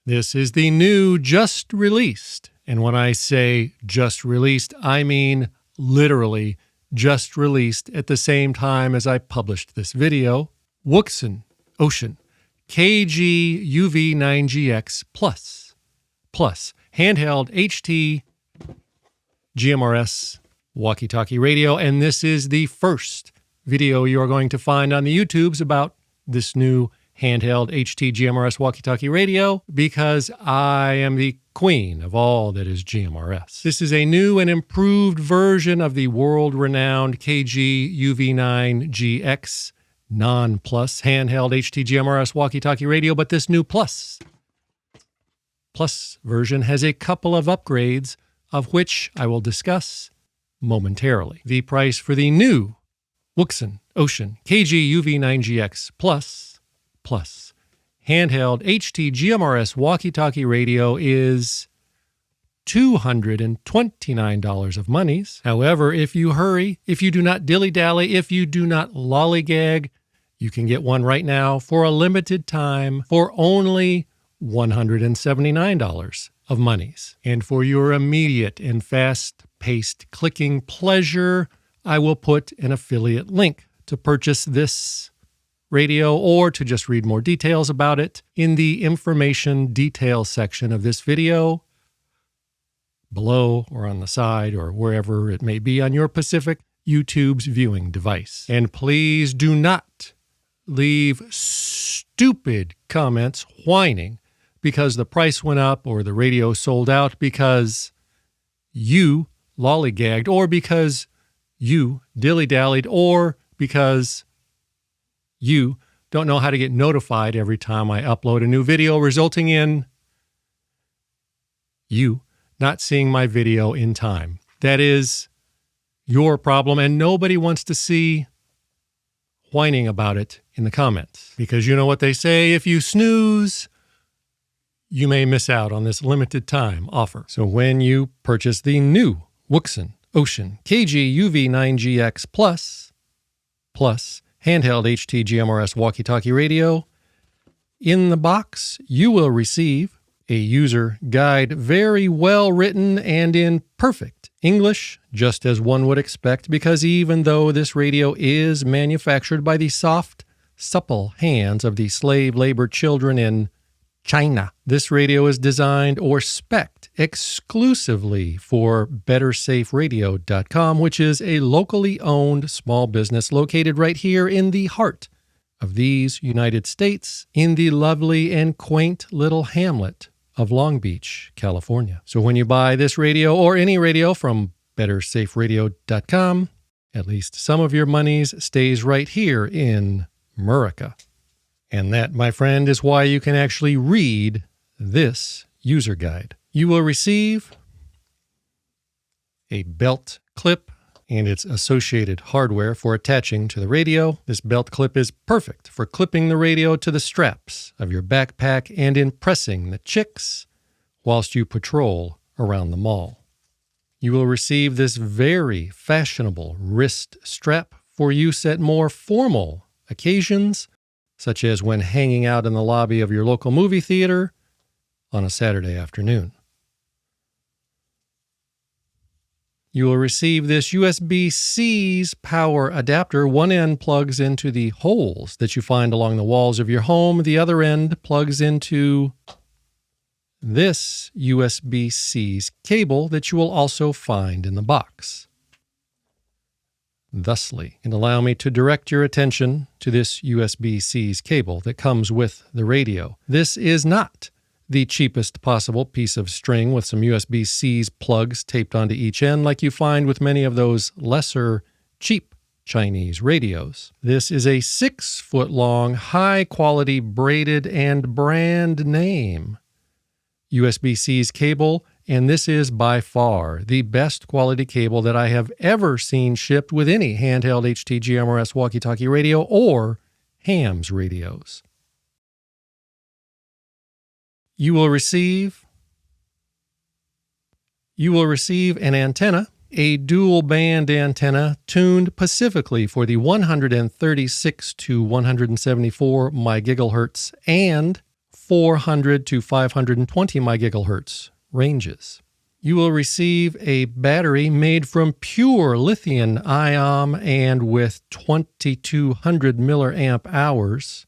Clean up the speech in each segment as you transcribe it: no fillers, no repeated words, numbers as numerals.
This is the new just released. And when I say just released, I mean literally just released at the same time as I published this video. Wouxun KG-UV9GX PLUS handheld HT GMRS walkie-talkie radio. And this is the first video you are going to find on the YouTubes about this new handheld HT GMRS walkie-talkie radio, because I am the queen of all that is GMRS. This is a new and improved version of the world-renowned KG-UV9GX non-plus handheld HT GMRS walkie-talkie radio, but this new Plus version has a couple of upgrades, of which I will discuss momentarily. The price for the new Wouxun KG-UV9GX Plus handheld HT GMRS walkie-talkie radio is $229 of monies. However, if you hurry, if you do not dilly-dally, if you do not lollygag, you can get one right now for a limited time for only $179 of monies. And for your immediate and fast-paced clicking pleasure, I will put an affiliate link to purchase this radio or to just read more details about it in the information details section of this video, below or on the side or wherever it may be on your Pacific YouTube's viewing device. And please do not leave stupid comments whining because the price went up or the radio sold out because you lollygagged or because you dilly-dallied or because you don't know how to get notified every time I upload a new video, resulting in you not seeing my video in time. That is your problem, and nobody wants to see whining about it in the comments. Because you know what they say, if you snooze, you may miss out on this limited time offer. So when you purchase the new Wouxun KG-UV9GX Plus handheld HT GMRS walkie-talkie radio, in the box you will receive a user guide, very well written and in perfect English, just as one would expect, because even though this radio is manufactured by the soft, supple hands of the slave labor children in China, this radio is designed or spec'd exclusively for BetterSafeRadio.com, which is a locally owned small business located right here in the heart of these United States, in the lovely and quaint little hamlet of Long Beach, California. So when you buy this radio or any radio from BetterSafeRadio.com, at least some of your monies stays right here in America. And that, my friend, is why you can actually read this user guide. You will receive a belt clip and its associated hardware for attaching to the radio. This belt clip is perfect for clipping the radio to the straps of your backpack and impressing the chicks whilst you patrol around the mall. You will receive this very fashionable wrist strap for use at more formal occasions, such as when hanging out in the lobby of your local movie theater on a Saturday afternoon. You will receive this USB-C's power adapter. One end plugs into the holes that you find along the walls of your home. The other end plugs into this USB-C's cable that you will also find in the box. Thusly, and allow me to direct your attention to this USB-C's cable that comes with the radio. This is not the cheapest possible piece of string with some USB-C's plugs taped onto each end like you find with many of those lesser cheap Chinese radios. This is a 6-foot-long, high-quality braided and brand name USB-C's cable, and this is by far the best quality cable that I have ever seen shipped with any handheld HT GMRS walkie-talkie radio or hams radios. You will receive an antenna, a dual-band antenna tuned specifically for the 136 to 174 MHz and 400 to 520 MHz ranges. You will receive a battery made from pure lithium-ion and with 2200 milliamp hours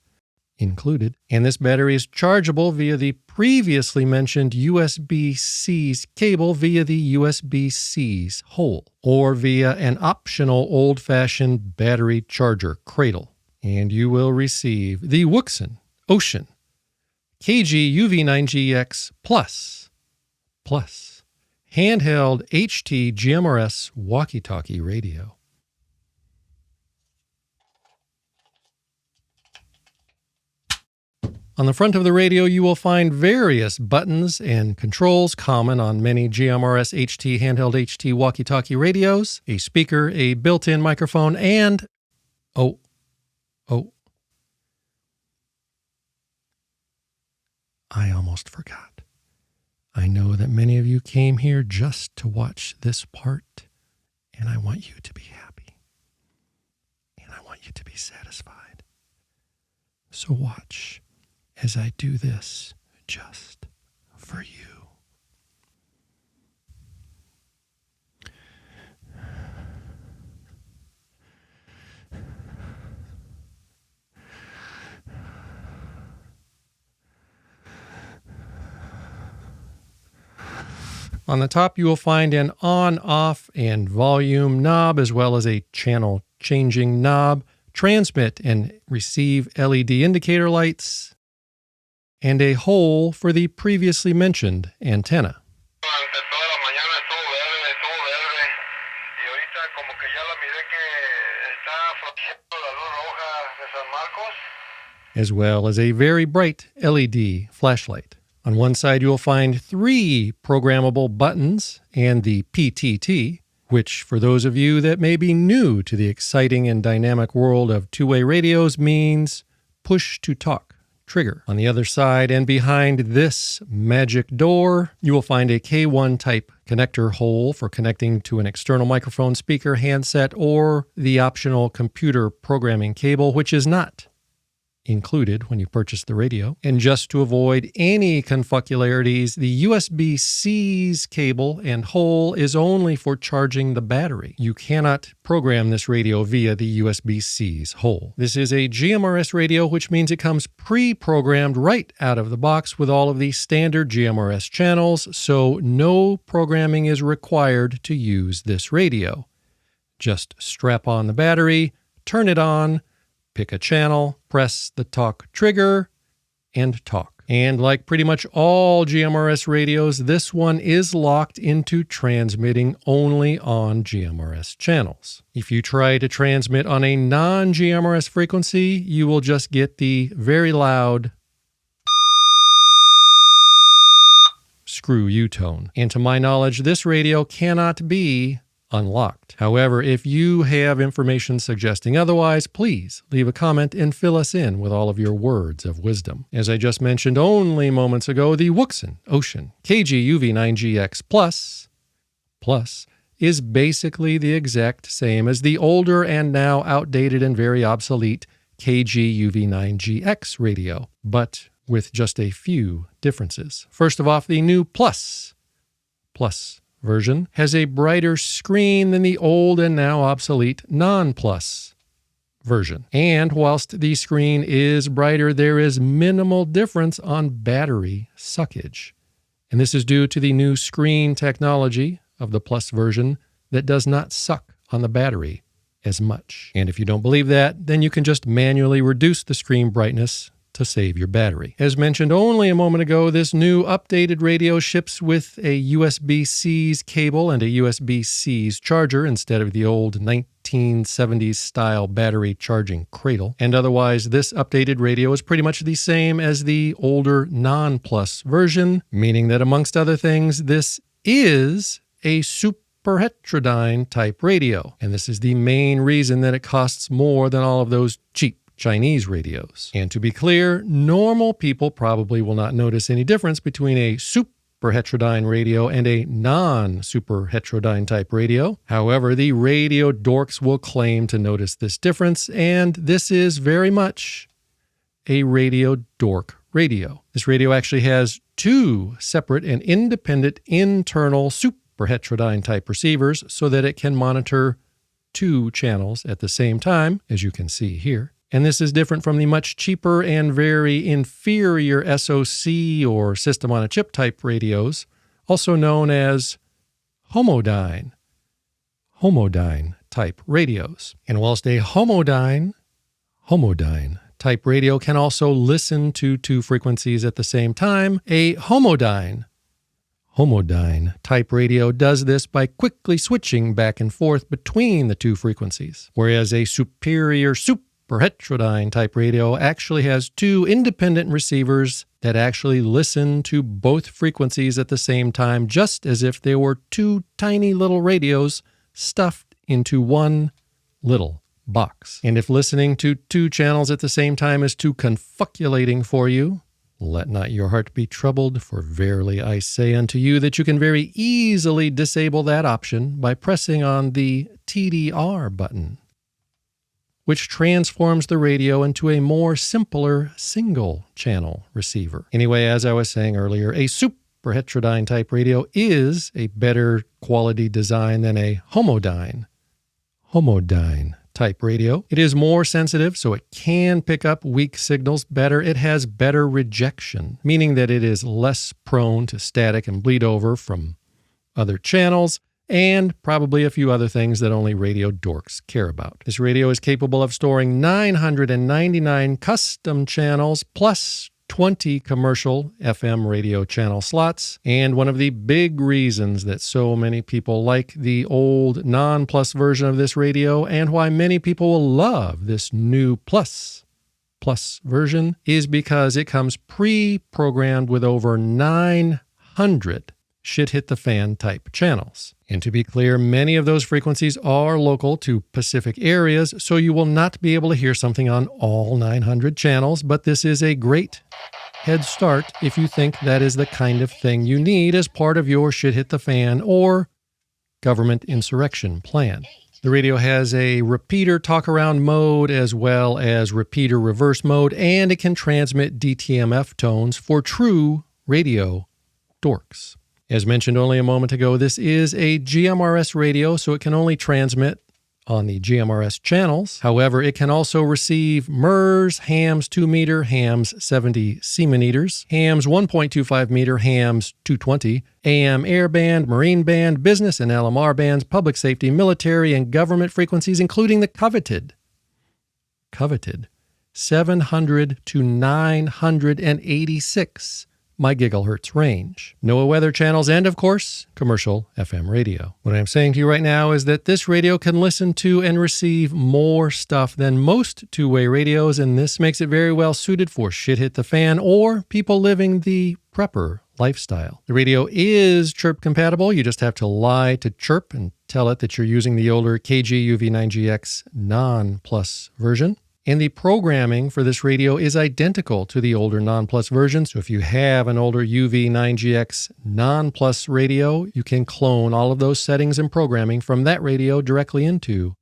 included. And this battery is chargeable via the previously mentioned USB-C's cable via the USB-C's hole, or via an optional old-fashioned battery charger cradle. And you will receive the Wouxun KG-UV9GX PLUS handheld HT GMRS walkie-talkie radio. On the front of the radio, you will find various buttons and controls common on many GMRS HT handheld HT walkie-talkie radios, a speaker, a built-in microphone, and I almost forgot. I know that many of you came here just to watch this part, and I want you to be happy, and I want you to be satisfied. So watch as I do this just for you. On the top, you will find an on, off, and volume knob, as well as a channel changing knob, transmit and receive LED indicator lights, and a hole for the previously mentioned antenna. As well as a very bright LED flashlight. On one side, you will find 3 programmable buttons and the PTT, which, for those of you that may be new to the exciting and dynamic world of two-way radios, means push to talk trigger. On the other side and behind this magic door, you will find a K1 type connector hole for connecting to an external microphone, speaker, handset, or the optional computer programming cable, which is not included when you purchase the radio. And just to avoid any confucularities, the USB-C's cable and hole is only for charging the battery. You cannot program this radio via the USB-C's hole. This is a GMRS radio, which means it comes pre-programmed right out of the box with all of the standard GMRS channels, so no programming is required to use this radio. Just strap on the battery, turn it on, pick a channel, press the talk trigger, and talk. And like pretty much all GMRS radios, this one is locked into transmitting only on GMRS channels. If you try to transmit on a non-GMRS frequency, you will just get the very loud screw you tone. And to my knowledge, this radio cannot be unlocked. However, if you have information suggesting otherwise, please leave a comment and fill us in with all of your words of wisdom. As I just mentioned only moments ago, the Wouxun KG-UV9GX PLUS is basically the exact same as the older and now outdated and very obsolete KG-UV9GX radio, but with just a few differences. First of all, the new Plus version has a brighter screen than the old and now obsolete non-Plus version. And whilst the screen is brighter, there is minimal difference on battery suckage. And this is due to the new screen technology of the Plus version that does not suck on the battery as much. And if you don't believe that, then you can just manually reduce the screen brightness to save your battery. As mentioned only a moment ago, this new updated radio ships with a USB-C's cable and a USB-C's charger instead of the old 1970s style battery charging cradle. And otherwise, this updated radio is pretty much the same as the older non-Plus version, meaning that amongst other things, this is a superheterodyne type radio. And this is the main reason that it costs more than all of those cheap Chinese radios. And to be clear, normal people probably will not notice any difference between a superheterodyne radio and a non-superheterodyne type radio. However, the radio dorks will claim to notice this difference, and this is very much a radio dork radio. This radio actually has two separate and independent internal super heterodyne type receivers so that it can monitor two channels at the same time, as you can see here. And this is different from the much cheaper and very inferior SoC or system on a chip type radios, also known as homodyne type radios. And whilst a homodyne type radio can also listen to two frequencies at the same time, a homodyne type radio does this by quickly switching back and forth between the two frequencies, whereas a superior super heterodyne type radio actually has two independent receivers that actually listen to both frequencies at the same time, just as if they were two tiny little radios stuffed into one little box. And if listening to two channels at the same time is too confuculating for you, let not your heart be troubled, for verily I say unto you that you can very easily disable that option by pressing on the TDR button, which transforms the radio into a more simpler single-channel receiver. Anyway, as I was saying earlier, a super heterodyne type radio is a better quality design than a homodyne type radio. It is more sensitive, so it can pick up weak signals better. It has better rejection, meaning that it is less prone to static and bleed over from other channels, and probably a few other things that only radio dorks care about. This radio is capable of storing 999 custom channels plus 20 commercial FM radio channel slots, and one of the big reasons that so many people like the old non-plus version of this radio and why many people will love this new plus version is because it comes pre-programmed with over 900 shit-hit-the-fan type channels. And to be clear, many of those frequencies are local to Pacific areas, so you will not be able to hear something on all 900 channels, but this is a great head start if you think that is the kind of thing you need as part of your shit-hit-the-fan or government insurrection plan. The radio has a repeater talk-around mode as well as repeater reverse mode, and it can transmit DTMF tones for true radio dorks. As mentioned only a moment ago, this is a GMRS radio, so it can only transmit on the GMRS channels. However, it can also receive MERS, hams 2 meter, hams 70 cm, hams 1.25 meter, hams 220, AM airband, marine band, business and LMR bands, public safety, military, and government frequencies, including the coveted 700 to 986 gigahertz range, NOAA weather channels, and of course, commercial FM radio. What I'm saying to you right now is that this radio can listen to and receive more stuff than most two-way radios, and this makes it very well suited for shit-hit-the-fan or people living the prepper lifestyle. The radio is chirp compatible. You just have to lie to chirp and tell it that you're using the older KG-UV9GX non-plus version. And the programming for this radio is identical to the older non-plus version. So if you have an older UV9GX non-plus radio, you can clone all of those settings and programming from that radio directly into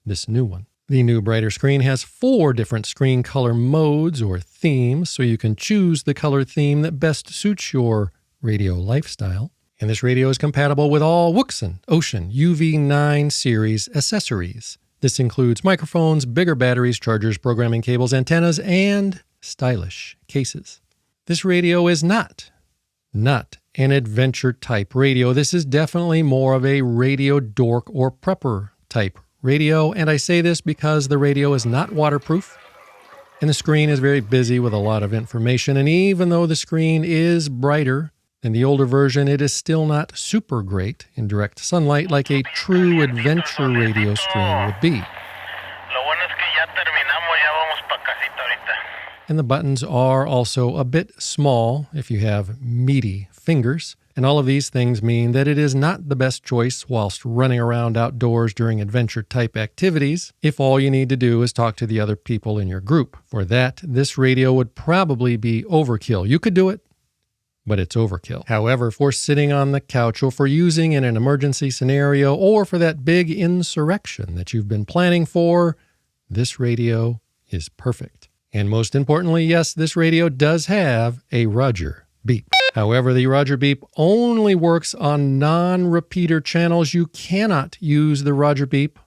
this new one. The new brighter screen has 4 different screen color modes or themes, so you can choose the color theme that best suits your radio lifestyle. And this radio is compatible with all Wouxun UV9 series accessories. This includes microphones, bigger batteries, chargers, programming cables, antennas, and stylish cases. This radio is not an adventure type radio. This is definitely more of a radio dork or prepper type radio, and I say this because the radio is not waterproof, and the screen is very busy with a lot of information, and even though the screen is brighter than the older version, it is still not super great in direct sunlight like a true adventure radio screen would be. And the buttons are also a bit small if you have meaty fingers. And all of these things mean that it is not the best choice whilst running around outdoors during adventure-type activities if all you need to do is talk to the other people in your group. For that, this radio would probably be overkill. You could do it, but it's overkill. However, for sitting on the couch or for using in an emergency scenario or for that big insurrection that you've been planning for, this radio is perfect. And most importantly, yes, this radio does have a Roger beep. However, the Roger beep only works on non-repeater channels. You cannot use the Roger beep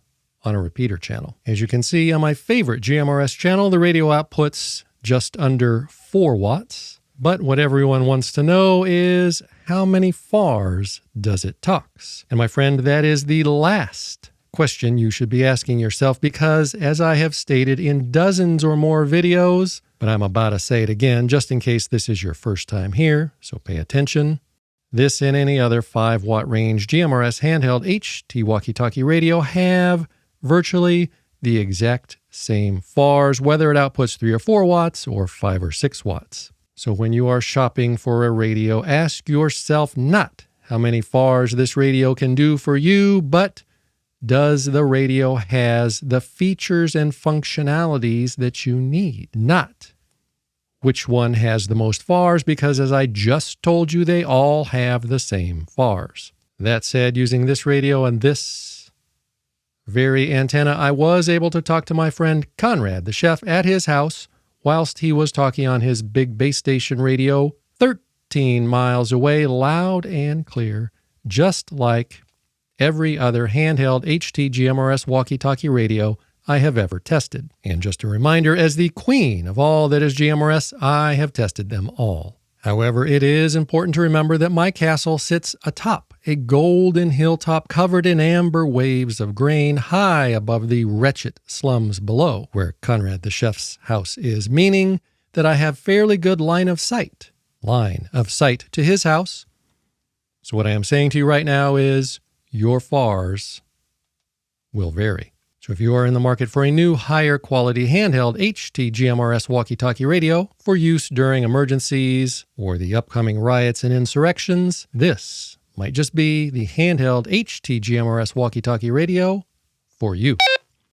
on a repeater channel. As you can see on my favorite GMRS channel, the radio outputs just under 4 watts. But what everyone wants to know is how many FARs does it talks? And my friend, that is the last question you should be asking yourself, because as I have stated in dozens or more videos, but I'm about to say it again just in case this is your first time here, so pay attention. This and any other 5-watt range GMRS handheld HT walkie-talkie radio have virtually the exact same FARs, whether it outputs 3 or 4 watts or 5 or 6 watts. So when you are shopping for a radio, ask yourself not how many FARs this radio can do for you, but does the radio has the features and functionalities that you need? Not which one has the most FARs, because as I just told you, they all have the same FARs. That said, using this radio and this very antenna, I was able to talk to my friend Conrad, the chef, at his house whilst he was talking on his big base station radio 13 miles away, loud and clear, just like every other handheld HT GMRS walkie-talkie radio I have ever tested. And just a reminder, as the queen of all that is GMRS, I have tested them all. However, it is important to remember that my castle sits atop a golden hilltop covered in amber waves of grain high above the wretched slums below, where Conrad the chef's house is, meaning that I have fairly good line of sight to his house. So what I am saying to you right now is your FARs will vary. So if you are in the market for a new higher quality handheld HT GMRS walkie-talkie radio for use during emergencies or the upcoming riots and insurrections, this might just be the handheld HT GMRS walkie-talkie radio for you.